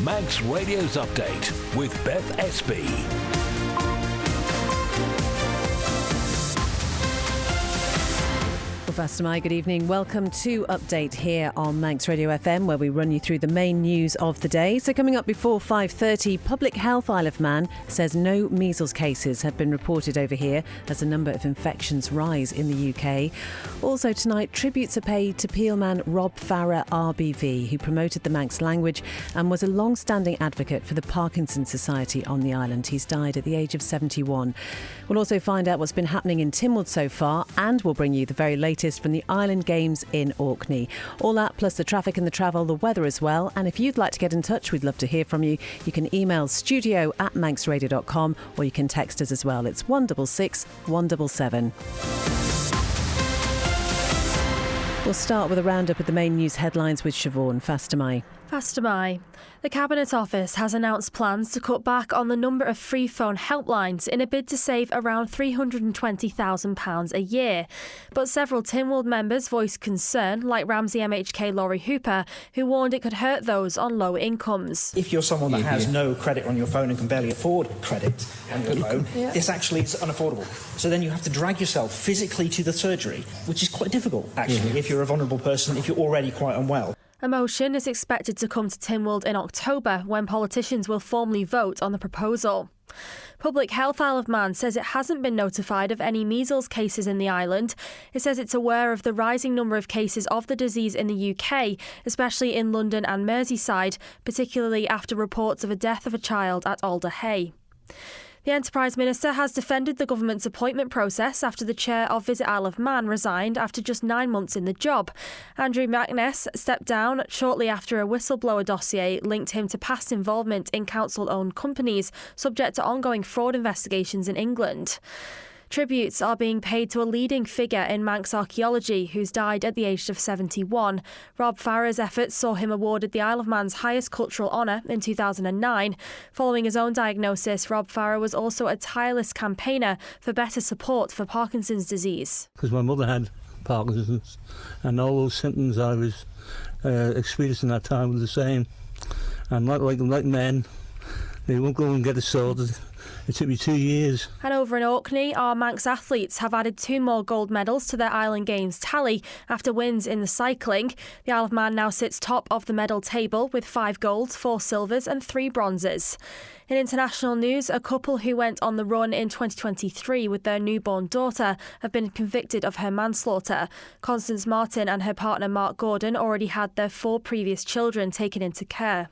Manx Radio's Update with Beth Espy. Fastamai, good evening. Welcome to Update here on Manx Radio FM, where we run you through the main news of the day. So coming up before 5:30, Public Health Isle of Man says no measles cases have been reported over here as the number of infections rise in the UK. Also tonight, tributes are paid to Peel man Rob Farah RBV, who promoted the Manx language and was a long-standing advocate for the Parkinson's Society on the island. He's died at the age of 71. We'll also find out what's been happening in Tynwald so far, and we'll bring you the very latest from the Island Games in Orkney. All that plus the traffic and the travel, the weather as well. And if you'd like to get in touch, we'd love to hear from you. You can email studio@manxradio.com or you can text us as well. It's 166 177. We'll start with a roundup of the main news headlines with Siobhan Fastamai. The Cabinet Office has announced plans to cut back on the number of free phone helplines in a bid to save around £320,000 a year. But several Tynwald members voiced concern, like Ramsey MHK Laurie Hooper, who warned it could hurt those on low incomes. If you're someone that has no credit on your phone and can barely afford credit on your phone, this actually is unaffordable. So then you have to drag yourself physically to the surgery, which is quite difficult, actually, if you're a vulnerable person, if you're already quite unwell. A motion is expected to come to Tynwald in October, when politicians will formally vote on the proposal. Public Health Isle of Man says it hasn't been notified of any measles cases in the island. It says it's aware of the rising number of cases of the disease in the UK, especially in London and Merseyside, particularly after reports of a death of a child at Alder Hey. The Enterprise Minister has defended the government's appointment process after the chair of Visit Isle of Man resigned after just 9 months in the job. Andrew McNess stepped down shortly after a whistleblower dossier linked him to past involvement in council-owned companies, subject to ongoing fraud investigations in England. Tributes are being paid to a leading figure in Manx archaeology who's died at the age of 71. Rob Farah's efforts saw him awarded the Isle of Man's highest cultural honour in 2009. Following his own diagnosis, Rob Farah was also a tireless campaigner for better support for Parkinson's disease. Because my mother had Parkinson's and all those symptoms I was experiencing at that time were the same. And like men, they won't go and get it sorted. It took me 2 years. And over in Orkney, our Manx athletes have added 2 more gold medals to their Island Games tally after wins in the cycling. The Isle of Man now sits top of the medal table with 5 golds, 4 silvers and 3 bronzes. In international news, a couple who went on the run in 2023 with their newborn daughter have been convicted of her manslaughter. Constance Martin and her partner Mark Gordon already had their 4 previous children taken into care.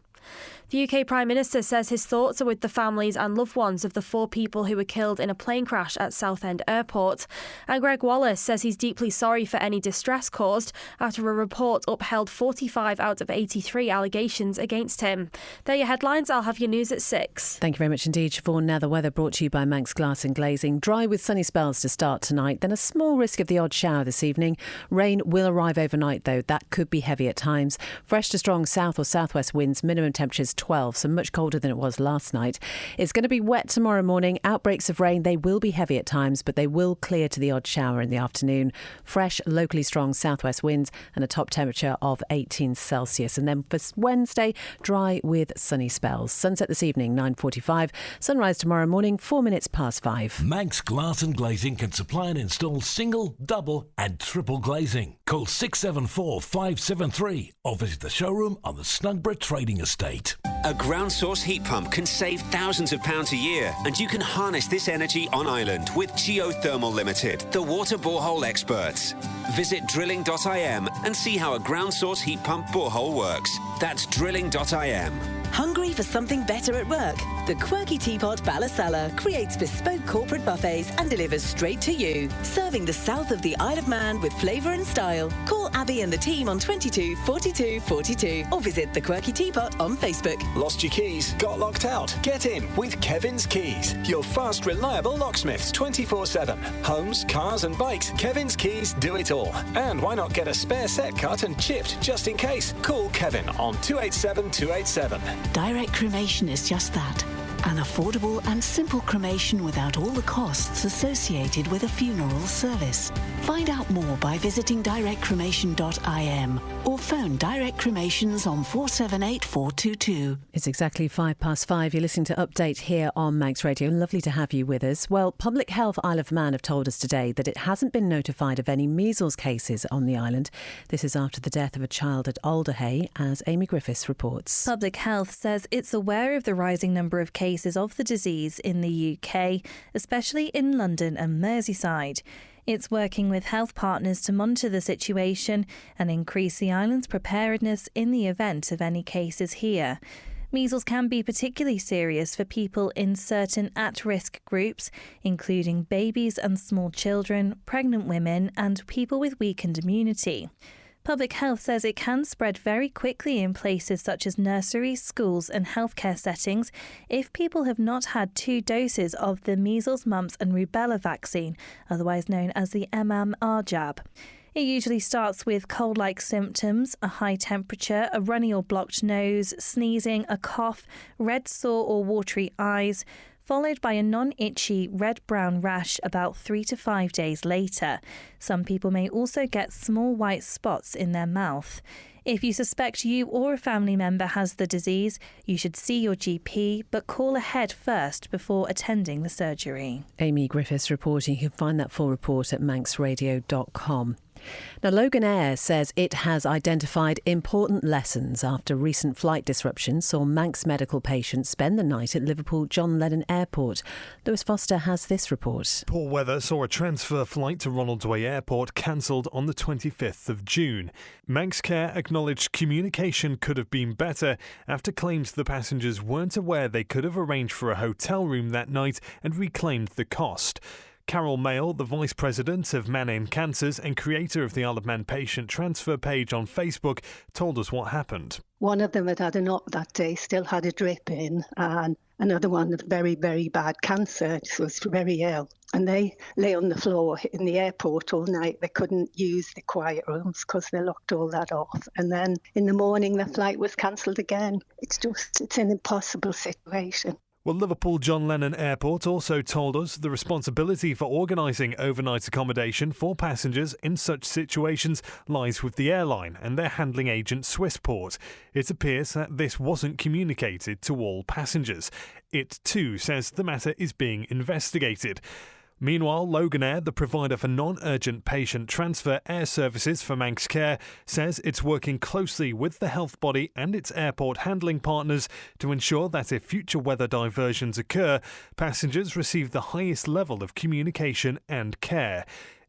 The UK Prime Minister says his thoughts are with the families and loved ones of the 4 people who were killed in a plane crash at Southend Airport. And Greg Wallace says he's deeply sorry for any distress caused after a report upheld 45 out of 83 allegations against him. They're your headlines. I'll have your news at 6. Thank you very much indeed, Siobhan. Now the weather brought to you by Manx Glass and Glazing. Dry with sunny spells to start tonight, then a small risk of the odd shower this evening. Rain will arrive overnight though. That could be heavy at times. Fresh to strong south or southwest winds, minimum temperatures 12, so much colder than it was last night. It's going to be wet tomorrow morning. Outbreaks of rain, they will be heavy at times, but they will clear to the odd shower in the afternoon. Fresh, locally strong southwest winds and a top temperature of 18 Celsius. And then for Wednesday, dry with sunny spells. Sunset this evening, 9:45. Sunrise tomorrow morning, 4 minutes past 5. Manx Glass and Glazing can supply and install single, double and triple glazing. Call 674 573 or visit the showroom on the Snugborough Trading Estate. A ground source heat pump can save thousands of pounds a year, and you can harness this energy on island with Geothermal Limited, the water borehole experts. Visit drilling.im and see how a ground source heat pump borehole works. That's drilling.im. Hungry for something better at work? The Quirky Teapot Ballasalla creates bespoke corporate buffets and delivers straight to you, serving the south of the Isle of Man with flavour and style. Call Abby and the team on 22 42 42 or visit The Quirky Teapot on Facebook. Lost your keys? Got locked out? Get in with Kevin's Keys. Your fast, reliable locksmiths 24/7. Homes, cars and bikes, Kevin's Keys do it all. And why not get a spare set cut and chipped just in case? Call Kevin on 287 287. Direct cremation is just that. An affordable and simple cremation without all the costs associated with a funeral service. Find out more by visiting directcremation.im or phone Direct Cremations on 478 422. It's exactly 5:05. You're listening to Update here on Manx Radio. Lovely to have you with us. Well, Public Health Isle of Man have told us today that it hasn't been notified of any measles cases on the island. This is after the death of a child at Alderhay, as Amy Griffiths reports. Public Health says it's aware of the rising number of cases of the disease in the UK, especially in London and Merseyside. It's working with health partners to monitor the situation and increase the island's preparedness in the event of any cases here. Measles can be particularly serious for people in certain at-risk groups, including babies and small children, pregnant women, and people with weakened immunity. Public Health says it can spread very quickly in places such as nurseries, schools and healthcare settings if people have not had 2 doses of the measles, mumps and rubella vaccine, otherwise known as the MMR jab. It usually starts with cold-like symptoms, a high temperature, a runny or blocked nose, sneezing, a cough, red, sore or watery eyes, followed by a non-itchy red-brown rash about 3 to 5 days later. Some people may also get small white spots in their mouth. If you suspect you or a family member has the disease, you should see your GP, but call ahead first before attending the surgery. Amy Griffiths reporting. You can find that full report at manxradio.com. Now, Loganair says it has identified important lessons after recent flight disruptions saw Manx medical patients spend the night at Liverpool John Lennon Airport. Lewis Foster has this report. Poor weather saw a transfer flight to Ronaldsway Airport cancelled on the 25th of June. Manx Care acknowledged communication could have been better after claims the passengers weren't aware they could have arranged for a hotel room that night and reclaimed the cost. Carol Mayle, the Vice President of Mannin Cancers and creator of the Isle of Man patient transfer page on Facebook, told us what happened. One of them had had an op that day, still had a drip in, and another one had very, very bad cancer, so was very ill. And they lay on the floor in the airport all night. They couldn't use the quiet rooms because they locked all that off. And then in the morning, the flight was cancelled again. It's an impossible situation. Well, Liverpool John Lennon Airport also told us the responsibility for organising overnight accommodation for passengers in such situations lies with the airline and their handling agent Swissport. It appears that this wasn't communicated to all passengers. It too says the matter is being investigated. Meanwhile, Loganair, the provider for non-urgent patient transfer air services for Manx Care, says it's working closely with the health body and its airport handling partners to ensure that if future weather diversions occur, passengers receive the highest level of communication and care.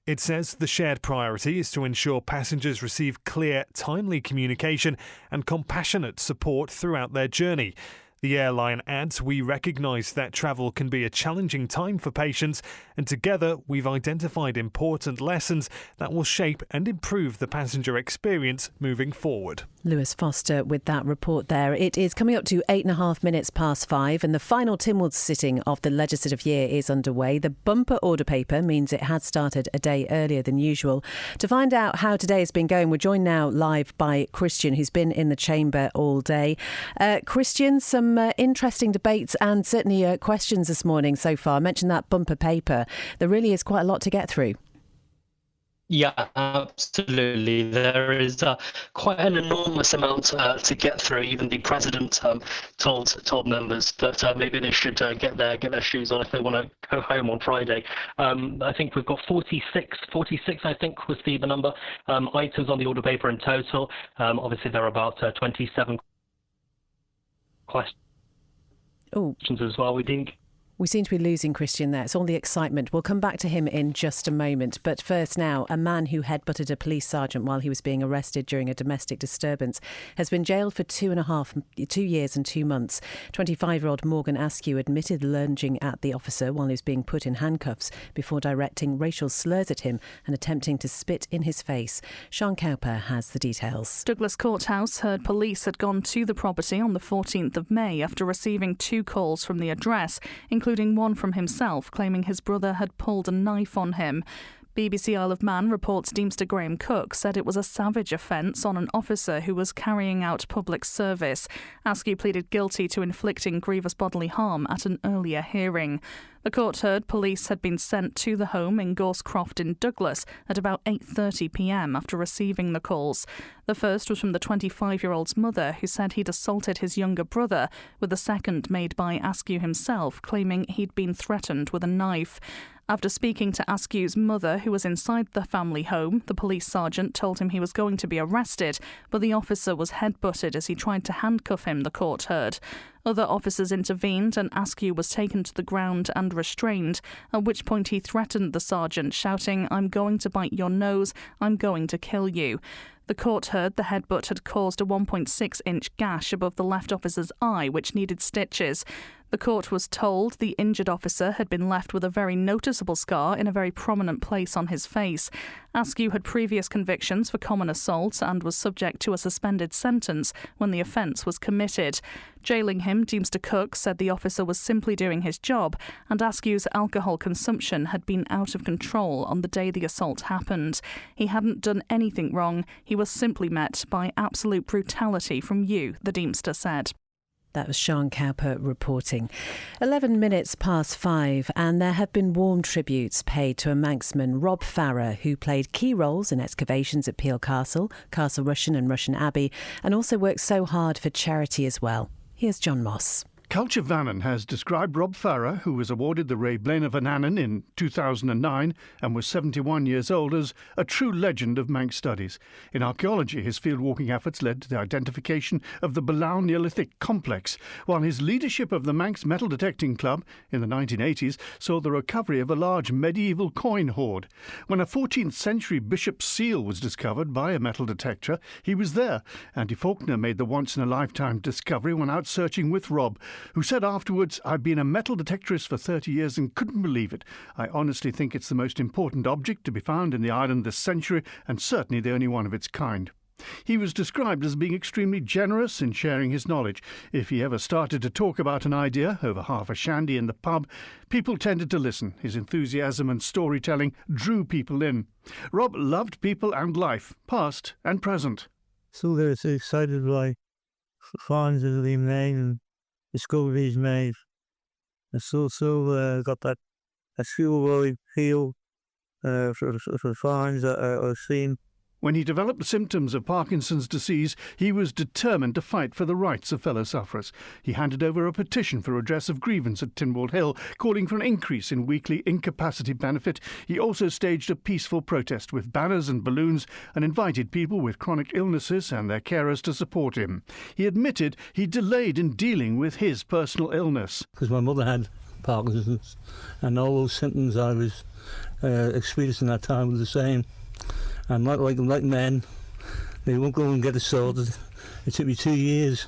It says the shared priority is to ensure passengers receive clear, timely communication and compassionate support throughout their journey. The airline adds, "We recognise that travel can be a challenging time for patients, and together we've identified important lessons that will shape and improve the passenger experience moving forward." Lewis Foster with that report there. It is coming up to 8.5 minutes past 5 and the final Tynwald sitting of the legislative year is underway. The bumper order paper means it has started a day earlier than usual. To find out how today has been going, we're joined now live by Christian, who's been in the chamber all day. Christian, some interesting debates and certainly questions this morning so far. I mentioned that bumper paper. There really is quite a lot to get through. Yeah, absolutely. There is quite an enormous amount to get through. Even the president told members that maybe they should get their shoes on if they want to go home on Friday. I think we've got 46 I think was the number items on the order paper in total. Obviously there are about 27 questions as well. We seem to be losing Christian there. It's all the excitement. We'll come back to him in just a moment. But first now, a man who headbutted a police sergeant while he was being arrested during a domestic disturbance has been jailed for 2 years and 2 months. 25-year-old Morgan Askew admitted lunging at the officer while he was being put in handcuffs before directing racial slurs at him and attempting to spit in his face. Sean Cowper has the details. Douglas Courthouse heard police had gone to the property on the 14th of May after receiving 2 calls from the address, including one from himself claiming his brother had pulled a knife on him. BBC Isle of Man reports Deemster Graham Cook said it was a savage offence on an officer who was carrying out public service. Askew pleaded guilty to inflicting grievous bodily harm at an earlier hearing. The court heard police had been sent to the home in Gorsecroft in Douglas at about 8:30 p.m. after receiving the calls. The first was from the 25-year-old's mother, who said he'd assaulted his younger brother, with the second made by Askew himself, claiming he'd been threatened with a knife. After speaking to Askew's mother, who was inside the family home, the police sergeant told him he was going to be arrested, but the officer was headbutted as he tried to handcuff him, the court heard. Other officers intervened and Askew was taken to the ground and restrained, at which point he threatened the sergeant, shouting, "I'm going to bite your nose, I'm going to kill you." The court heard the headbutt had caused a 1.6-inch gash above the left officer's eye, which needed stitches. The court was told the injured officer had been left with a very noticeable scar in a very prominent place on his face. Askew had previous convictions for common assault and was subject to a suspended sentence when the offence was committed. Jailing him, Deemster Cook said the officer was simply doing his job and Askew's alcohol consumption had been out of control on the day the assault happened. He hadn't done anything wrong. He was simply met by absolute brutality from you, the Deemster said. That was Sean Cowper reporting. 11 minutes past 5, and there have been warm tributes paid to a Manxman, Rob Farrer, who played key roles in excavations at Peel Castle, Castle Rushen and Rushen Abbey, and also worked so hard for charity as well. Here's John Moss. Culture Vannon has described Rob Farrer, who was awarded the Ray Blaine Van Annen in 2009 and was 71 years old, as a true legend of Manx studies. In archaeology, his field-walking efforts led to the identification of the Balaun Neolithic complex, while his leadership of the Manx Metal Detecting Club in the 1980s saw the recovery of a large medieval coin hoard. When a 14th century bishop's seal was discovered by a metal detector, he was there. Andy Faulkner made the once-in-a-lifetime discovery when out searching with Rob, who said afterwards, "I've been a metal detectorist for 30 years and couldn't believe it. I honestly think it's the most important object to be found in the island this century, and certainly the only one of its kind." He was described as being extremely generous in sharing his knowledge. If he ever started to talk about an idea over half a shandy in the pub, people tended to listen. His enthusiasm and storytelling drew people in. Rob loved people and life, past and present. So they're so excited by finds that have been made and discoveries made. And so got that fuel feel for the finds that I've seen. When he developed the symptoms of Parkinson's disease, he was determined to fight for the rights of fellow sufferers. He handed over a petition for redress of grievance at Tynwald Hill, calling for an increase in weekly incapacity benefit. He also staged a peaceful protest with banners and balloons and invited people with chronic illnesses and their carers to support him. He admitted he delayed in dealing with his personal illness. Because my mother had Parkinson's, and all those symptoms I was experiencing at that time were the same. And like men, they won't go and get it sorted. It took me 2 years.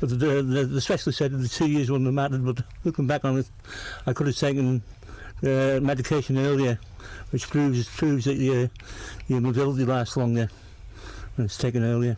But the specialist said that the 2 years wouldn't have mattered, but looking back on it, I could have taken medication earlier, which proves that your mobility lasts longer when it's taken earlier.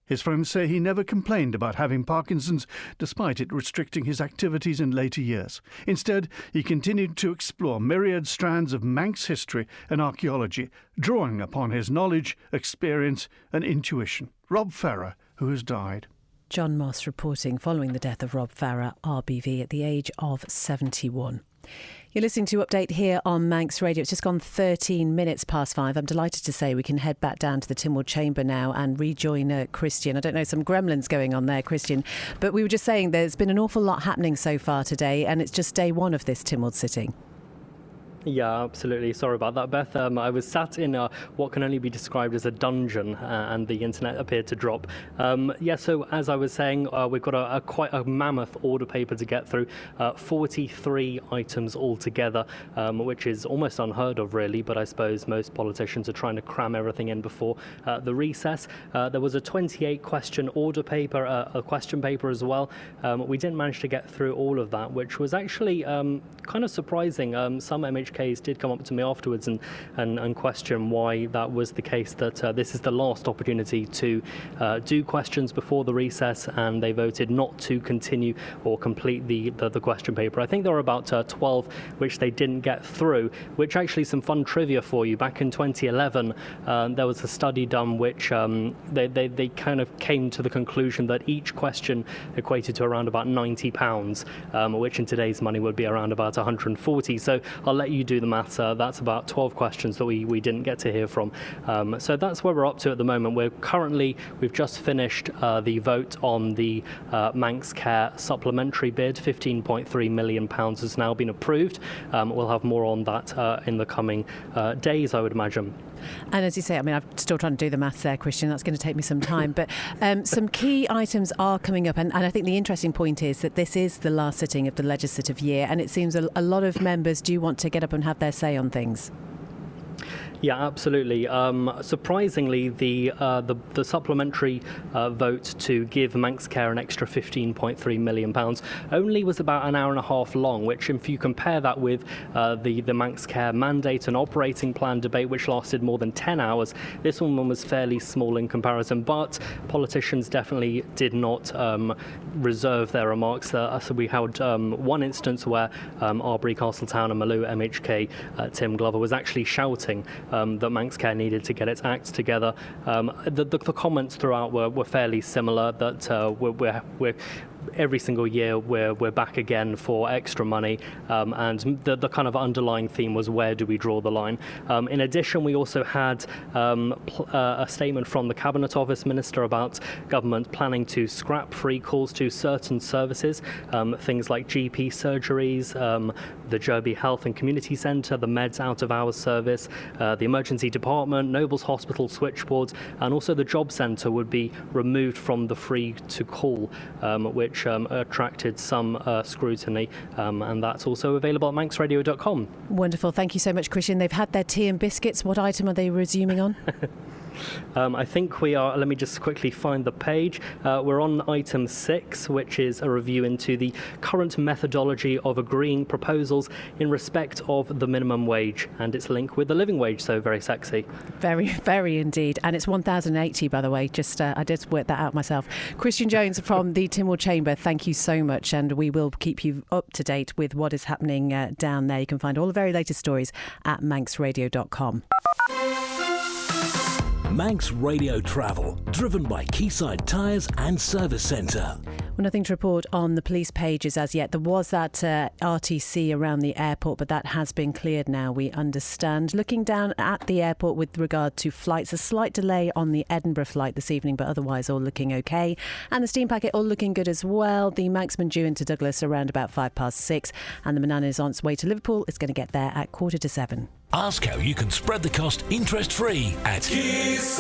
His friends say he never complained about having Parkinson's, despite it restricting his activities in later years. Instead, he continued to explore myriad strands of Manx history and archaeology, drawing upon his knowledge, experience and intuition. Rob Farrer, who has died. John Moss reporting following the death of Rob Farrer, RBV, at the age of 71. You're listening to Update here on Manx Radio. It's just gone 13 minutes past 5. I'm delighted to say we can head back down to the Tynwald Chamber now and rejoin Christian. I don't know, some gremlins going on there, Christian. But we were just saying there's been an awful lot happening so far today, and it's just day one of this Tynwald sitting. Yeah, absolutely. Sorry about that, Beth. I was sat in what can only be described as a dungeon, and the internet appeared to drop. So as I was saying, we've got quite a mammoth order paper to get through, 43 items altogether, which is almost unheard of, really, but I suppose most politicians are trying to cram everything in before the recess. There was a 28-question order paper, a question paper as well. We didn't manage to get through all of that, which was actually kind of surprising. Some MHQ MHKs did come up to me afterwards and question why that was the case, that this is the last opportunity to do questions before the recess, and they voted not to continue or complete the question paper. I think there were about 12 which they didn't get through, which actually some fun trivia for you. Back in 2011, there was a study done which they kind of came to the conclusion that each question equated to around about £90, which in today's money would be around about 140. So I'll let you do the maths. That's about 12 questions that we didn't get to hear from. So that's where we're up to at the moment. We've just finished the vote on the Manx Care supplementary bid. £15.3 million has now been approved. We'll have more on that in the coming days, I would imagine. And as you say, I mean, I'm still trying to do the maths there, Christian. That's going to take me some time. But some key items are coming up. And I think the interesting point is that this is the last sitting of the legislative year. And it seems a lot of members do want to get up and have their say on things. Yeah, absolutely. Surprisingly, the supplementary vote to give Manx Care an extra £15.3 million only was about an hour and a half long, which if you compare that with the Manx Care mandate and operating plan debate, which lasted more than 10 hours, this one was fairly small in comparison. But politicians definitely did not reserve their remarks. So we had one instance where Arbury, Castletown and Maloo MHK Tim Glover was actually shouting that Manx Care needed to get its act together. The comments throughout were fairly similar, that we're every single year we're back again for extra money, and the kind of underlying theme was, where do we draw the line? In addition, we also had a statement from the Cabinet Office Minister about government planning to scrap free calls to certain services, things like GP surgeries, the Derby Health and Community Centre, the Meds Out of Hours service, the Emergency Department, Nobles Hospital switchboards, and also the Job Centre would be removed from the free to call, which attracted some scrutiny, and that's also available at manxradio.com. Wonderful. Thank you so much, Christian. They've had their tea and biscuits. What item are they resuming on? I think we are, let me just quickly find the page. We're on item 6, which is a review into the current methodology of agreeing proposals in respect of the minimum wage and its link with the living wage. So very sexy. Very, very indeed. And it's 1,080, by the way. Just I did work that out myself. Christian Jones from the Tynwald Chamber, thank you so much. And we will keep you up to date with what is happening down there. You can find all the very latest stories at manxradio.com. Manx Radio Travel, driven by Quayside Tyres and Service Centre. Well, nothing to report on the police pages as yet. There was that RTC around the airport, but that has been cleared now, we understand. Looking down at the airport with regard to flights, a slight delay on the Edinburgh flight this evening, but otherwise all looking okay. And the steam packet all looking good as well. The Manxman due into Douglas around about 6:05, and the Manana is on its way to Liverpool. It's going to get there at 6:45. Ask how you can spread the cost interest-free at Quayside.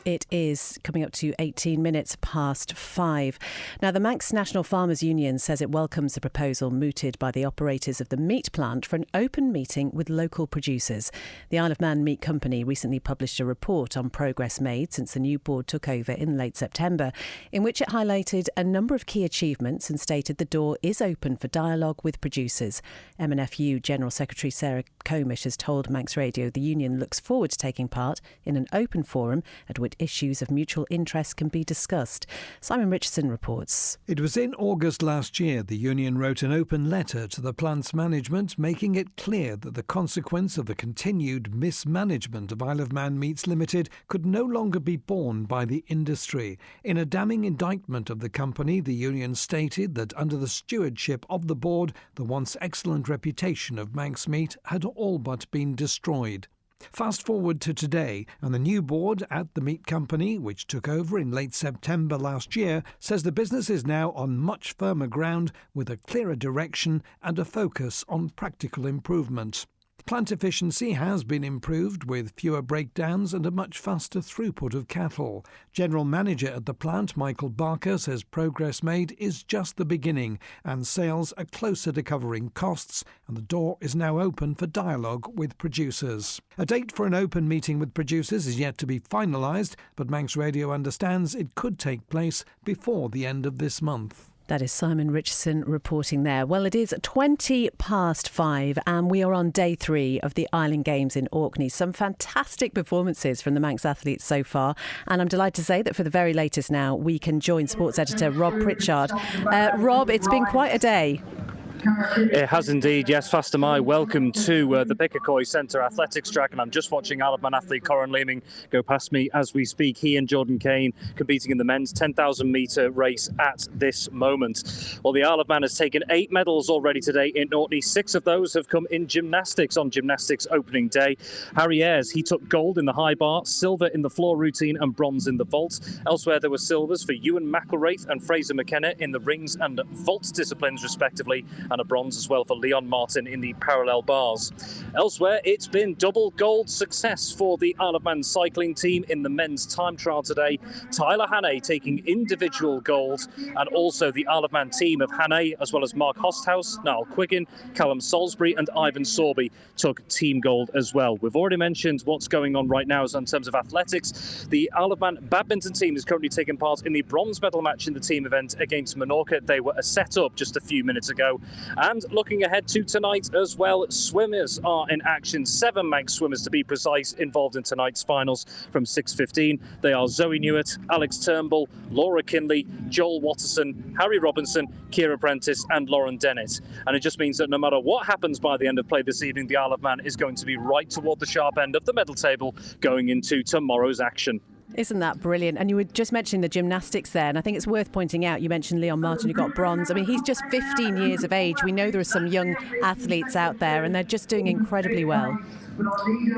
It is coming up to 18 minutes past 5. Now, the Manx National Farmers Union says it welcomes the proposal mooted by the operators of the meat plant for an open meeting with local producers. The Isle of Man Meat Company recently published a report on progress made since the new board took over in late September, in which it highlighted a number of key achievements and stated the door is open for dialogue with producers. MNFU General Secretary Sarah Comish has told Manx Radio the union looks forward to taking part in an open forum at which issues of mutual interest can be discussed. Simon Richardson reports. It was in August last year the union wrote an open letter to the plant's management, making it clear that the consequence of the continued mismanagement of Isle of Man Meats Limited could no longer be borne by the industry. In a damning indictment of the company, the union stated that under the stewardship of the board, the once excellent reputation of Manx Meat had all but been destroyed. Fast forward to today, and the new board at the meat company, which took over in late September last year, says the business is now on much firmer ground with a clearer direction and a focus on practical improvement. Plant efficiency has been improved with fewer breakdowns and a much faster throughput of cattle. General Manager at the plant, Michael Barker, says progress made is just the beginning and sales are closer to covering costs, and the door is now open for dialogue with producers. A date for an open meeting with producers is yet to be finalised, but Manx Radio understands it could take place before the end of this month. That is Simon Richardson reporting there. Well, it is 5:20 and we are on day 3 of the Island Games in Orkney. Some fantastic performances from the Manx athletes so far. And I'm delighted to say that for the very latest now, we can join sports editor Rob Pritchard. Rob, it's been quite a day. It has indeed, yes. Faster my welcome to the Picacoy Centre Athletics track, and I'm just watching Isle of Man athlete Coran Leeming go past me as we speak. He and Jordan Kane competing in the men's 10,000 metre race at this moment. Well, the Isle of Man has taken 8 medals already today in Orkney. 6 of those have come in gymnastics on gymnastics opening day. Harry Ayres, he took gold in the high bar, silver in the floor routine and bronze in the vault. Elsewhere there were silvers for Ewan McElraith and Fraser McKenna in the rings and vault disciplines respectively, and a bronze as well for Leon Martin in the parallel bars. Elsewhere, it's been double gold success for the Isle of Man cycling team in the men's time trial today. Tyler Hannay taking individual gold, and also the Isle of Man team of Hannay, as well as Mark Hosthouse, Niall Quiggin, Callum Salisbury and Ivan Sorby took team gold as well. We've already mentioned what's going on right now in terms of athletics. The Isle of Man badminton team is currently taking part in the bronze medal match in the team event against Menorca. They were set up just a few minutes ago. And looking ahead to tonight as well, swimmers are in action. 7 Manx swimmers to be precise involved in tonight's finals from 6:15. They are Zoe Newitt, Alex Turnbull, Laura Kinley, Joel Watterson, Harry Robinson, Ciara Prentice and Lauren Dennett. And it just means that no matter what happens by the end of play this evening, the Isle of Man is going to be right toward the sharp end of the medal table going into tomorrow's action. Isn't that brilliant? And you were just mentioning the gymnastics there, and I think it's worth pointing out, you mentioned Leon Martin who got bronze. I mean, he's just 15 years of age. We know there are some young athletes out there and they're just doing incredibly well.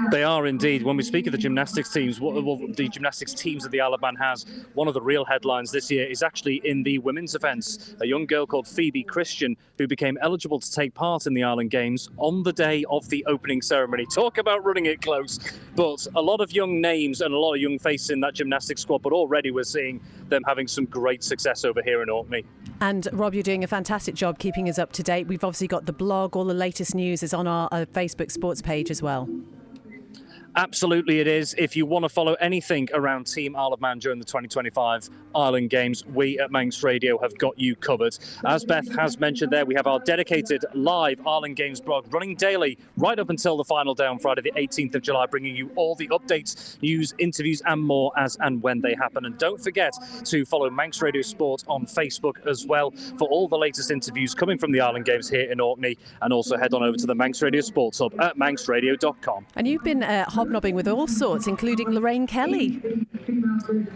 They are indeed. When we speak of the gymnastics teams, the gymnastics teams that the Isle of Man has, one of the real headlines this year is actually in the women's events. A young girl called Phoebe Christian who became eligible to take part in the Island Games on the day of the opening ceremony. Talk about running it close. But a lot of young names and a lot of young faces in that gymnastics squad, but already we're seeing them having some great success over here in Orkney. And Rob, you're doing a fantastic job keeping us up to date. We've obviously got the blog, all the latest news is on our Facebook sports page as well. Absolutely it is. If you want to follow anything around Team Isle of Man during the 2025 Island Games, we at Manx Radio have got you covered. As Beth has mentioned there, we have our dedicated live Island Games blog running daily right up until the final day on Friday the 18th of July, bringing you all the updates, news, interviews and more as and when they happen. And don't forget to follow Manx Radio Sport on Facebook as well for all the latest interviews coming from the Island Games here in Orkney, and also head on over to the Manx Radio Sports Hub at manxradio.com. And you've been hobnobbing with all sorts, including Lorraine Kelly.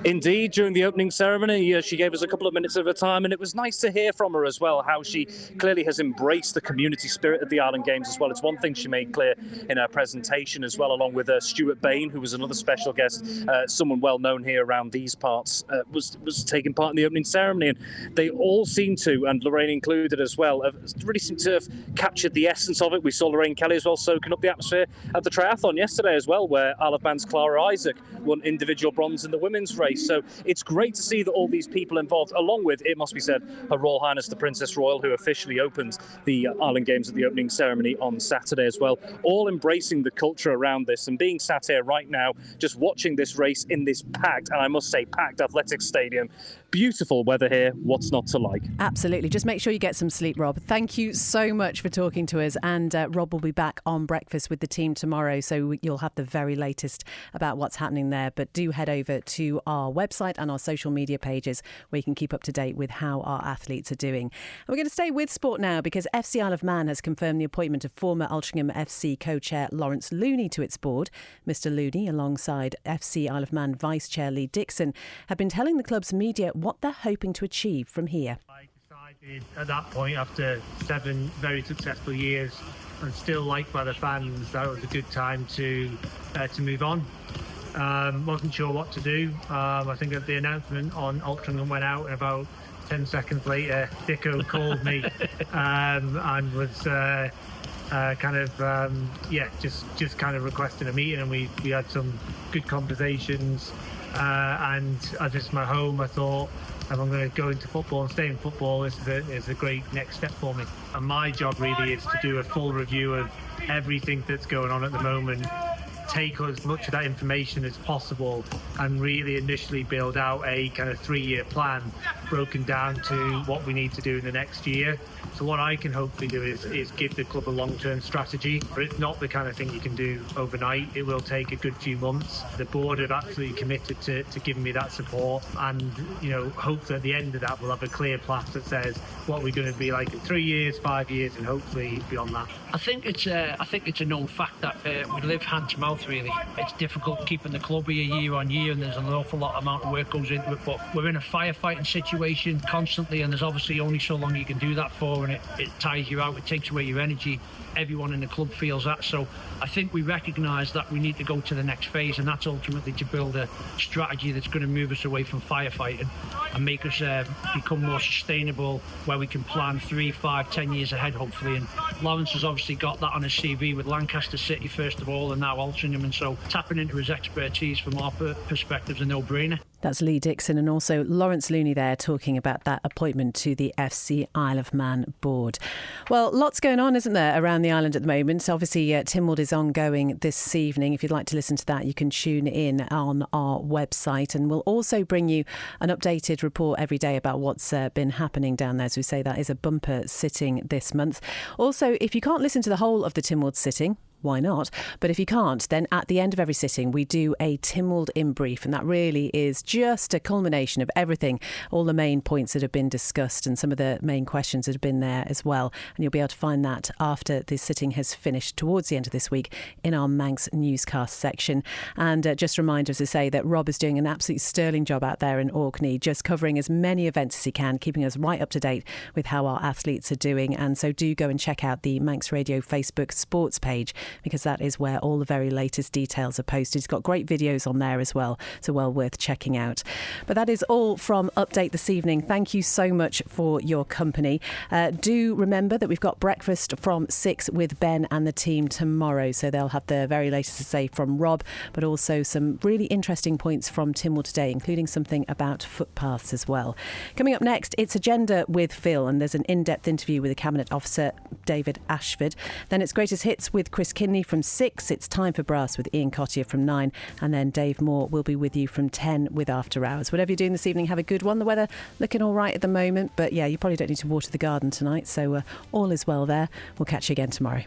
Indeed, during the opening ceremony, she gave us a couple of minutes of her time, and it was nice to hear from her as well, how she clearly has embraced the community spirit of the Island Games as well. It's one thing she made clear in her presentation as well, along with Stuart Bain, who was another special guest, someone well known here around these parts, was taking part in the opening ceremony, and they all seem to, and Lorraine included as well, really seem to have captured the essence of it. We saw Lorraine Kelly as well soaking up the atmosphere at the triathlon yesterday as well, where Isle of Man's Clara Isaac won individual bronze in the women's race. So it's great to see that all these people involved, along with, it must be said, Her Royal Highness the Princess Royal, who officially opened the Island Games at the opening ceremony on Saturday as well, all embracing the culture around this and being sat here right now just watching this race in this packed, and I must say packed, athletics stadium. Beautiful weather here, what's not to like? Absolutely. Just make sure you get some sleep, Rob. Thank you so much for talking to us, and Rob will be back on Breakfast with the team tomorrow, so you'll have the very latest about what's happening there. But do head over to our website and our social media pages where you can keep up to date with how our athletes are doing. And we're going to stay with sport now, because FC Isle of Man has confirmed the appointment of former Altrincham FC co-chair Lawrence Looney to its board. Mr Looney, alongside FC Isle of Man vice-chair Lee Dixon, have been telling the club's media what they're hoping to achieve from here. I decided at that point, after 7 very successful years and still liked by the fans, that was a good time to move on. Wasn't sure what to do. I think that the announcement on Altrincham went out, and about 10 seconds later Dicko called me and was just kind of requesting a meeting, and we had some good conversations, and as it's my home, I thought, if I'm going to go into football and stay in football, this is a great next step for me. And my job really is to do a full review of everything that's going on at the moment, take as much of that information as possible and really initially build out a kind of 3-year plan broken down to what we need to do in the next year. So what I can hopefully do is give the club a long-term strategy, but it's not the kind of thing you can do overnight. It will take a good few months. The board have absolutely committed to giving me that support, and hopefully at the end of that we'll have a clear plan that says what we're going to be like in 3 years, 5 years, and hopefully beyond that. I think it's a known fact that we live hand to mouth. Really, it's difficult keeping the club here year on year, and there's an awful lot amount of work goes into it. But we're in a firefighting situation constantly, and there's obviously only so long you can do that for, and it tires you out. It takes away your energy. Everyone in the club feels that. So I think we recognise that we need to go to the next phase, and that's ultimately to build a strategy that's going to move us away from firefighting and make us become more sustainable, where we can plan 3, 5, 10 years ahead, hopefully. And Lawrence has obviously got that on his CV with Lancaster City first of all, and now Altrincham, and so tapping into his expertise from our perspective is a no-brainer. That's Lee Dixon and also Lawrence Looney there talking about that appointment to the FC Isle of Man board. Well, lots going on, isn't there, around the island at the moment? Obviously, Tynwald is ongoing this evening. If you'd like to listen to that, you can tune in on our website, and we'll also bring you an updated report every day about what's been happening down there. As we say, that is a bumper sitting this month. Also, if you can't listen to the whole of the Tynwald sitting, why not? But if you can't, then at the end of every sitting, we do a Tynwald in brief, and that really is just a culmination of everything, all the main points that have been discussed and some of the main questions that have been there as well. And you'll be able to find that after the sitting has finished towards the end of this week in our Manx newscast section. And just a reminder, as I say, that Rob is doing an absolutely sterling job out there in Orkney, just covering as many events as he can, keeping us right up to date with how our athletes are doing. And so do go and check out the Manx Radio Facebook sports page, because that is where all the very latest details are posted. He's got great videos on there as well, so well worth checking out. But that is all from Update this evening. Thank you so much for your company. Do remember that we've got breakfast from 6 with Ben and the team tomorrow, so they'll have the very latest to say from Rob, but also some really interesting points from Tynwald today, including something about footpaths as well. Coming up next, it's Agenda with Phil, and there's an in-depth interview with the Cabinet Officer David Ashford. Then it's Greatest Hits with Chris Kinney from 6. It's Time for Brass with Ian Cottier from 9. And then Dave Moore will be with you from 10 with After Hours. Whatever you're doing this evening, have a good one. The weather looking all right at the moment. But yeah, you probably don't need to water the garden tonight. So all is well there. We'll catch you again tomorrow.